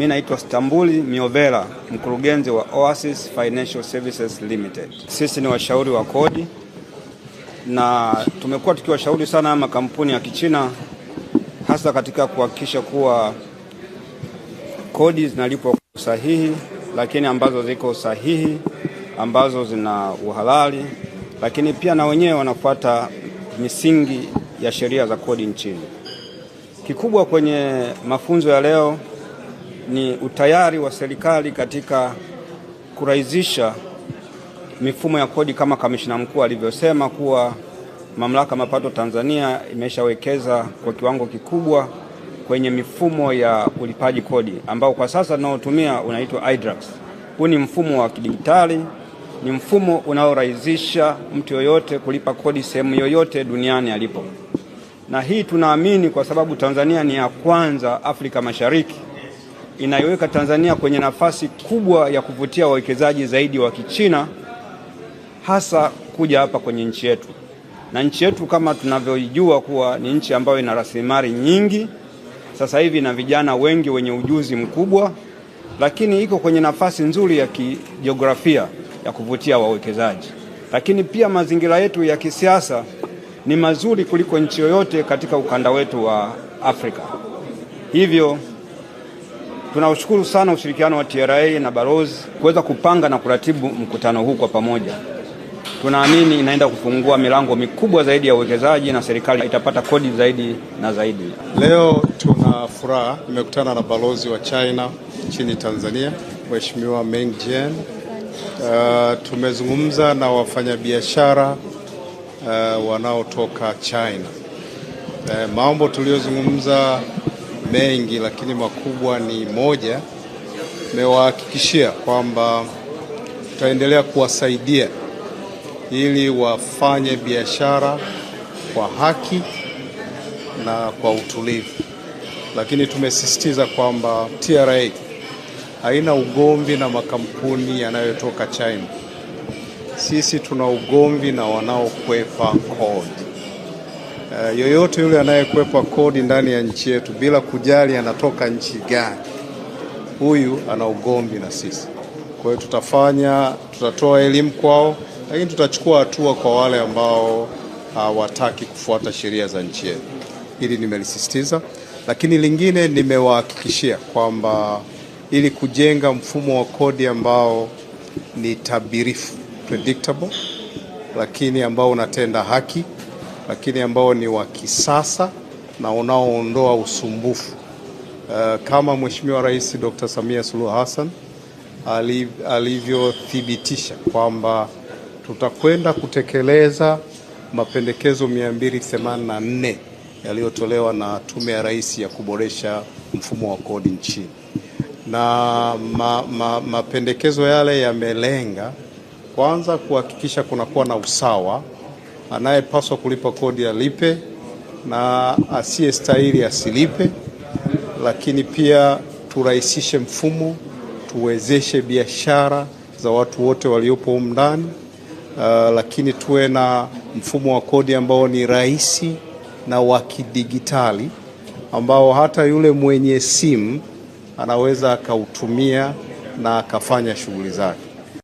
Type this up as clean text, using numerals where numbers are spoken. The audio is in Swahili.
Mimi naitwa Stambuli Miovela, mkurugenzi wa Oasis Financial Services Limited. Sisi ni washauri wa kodi na tumekuwa tukiwashauri sana makampuni ya Kichina, hasa katika kuhakikisha kuwa kodi zinalipwa sahihi, lakini ambazo ziko sahihi, ambazo zina uhalali, lakini pia na wenyewe wanafuata misingi ya sheria za kodi nchini. Kikubwa kwenye mafunzo ya leo ni utayari wa serikali katika kurahisisha mifumo ya kodi, kama kamishna mkuu alivyosema kuwa Mamlaka Mapato Tanzania imeshawekeza kwa kiwango kikubwa kwenye mifumo ya ulipaji kodi ambao kwa sasa tunaotumia unaitwa iDRAX. Huu ni mfumo wa kidijitali, ni mfumo unaorahisisha mtu yoyote kulipa kodi sehemu yoyote duniani alipo. Na hii tunaamini kwa sababu Tanzania ni ya kwanza Afrika Mashariki, inaiweka Tanzania kwenye nafasi kubwa ya kuvutia wawekezaji zaidi wa Kichina, hasa kuja hapa kwenye nchi yetu. Na nchi yetu kama tunavyojua kuwa ni nchi ambayo ina rasilimali nyingi, sasa hivi na vijana wengi wenye ujuzi mkubwa, lakini iko kwenye nafasi nzuri ya kijiografia ya kuvutia wawekezaji. Lakini pia mazingira yetu ya kisiasa ni mazuri kuliko nchi yoyote katika ukanda wetu wa Afrika. Hivyo tunaushukuru sana ushirikiano wa TRA na balozi kuweza kupanga na kuratibu mkutano huu kwa pamoja. Tunaamini inaenda kufungua milango mikubwa zaidi ya uwekezaji na serikali itapata kodi zaidi na zaidi. Leo tuna furaha, nimekutana na balozi wa China nchini Tanzania, Mheshimiwa Meng Jian. Tumezungumza na wafanyabiashara wanaotoka China. Mambo tuliyozungumza mengi, lakini makubwa ni moja, nimewahakikishia kwamba tutaendelea kuwasaidia ili wafanye biashara kwa haki na kwa utulivu. Lakini tumesisitiza kwamba TRA haina ugomvi na makampuni yanayotoka China. Sisi tuna ugomvi na wanaokwepa kodi. Yoyote yule anayekwepa kodi ndani ya nchi yetu bila kujali anatoka nchi gani, huyu ana ugomvi na sisi. Kwa hiyo tutatoa elimu kwao, lakini tutachukua hatua kwa wale ambao hawataki kufuata sheria za nchi yetu. Hili nimelisisitiza. Lakini lingine, nimewahakikishia kwamba ili kujenga mfumo wa kodi ambao ni tabirifu, predictable, lakini ambao unatenda haki, lakini ambao ni wa kisasa na unaoondoa usumbufu, kama Mheshimiwa Rais Dr. Samia Suluhu Hassan alivyothibitisha kwamba tutakwenda kutekeleza mapendekezo 284 yaliyotolewa na Tume ya Rais ya kuboresha mfumo wa kodi nchini. Na mapendekezo yale yamelenga kwanza kuhakikisha kunakuwa na usawa, anayepaswa kulipa kodi alipe na asiyestahili asilipe, lakini pia turahisishe mfumo, tuwezeshe biashara za watu wote waliopo humu ndani, lakini tuwe na mfumo wa kodi ambao ni rahisi na wa kidigitali, ambao hata yule mwenye simu anaweza akautumia na akafanya shughuli zake.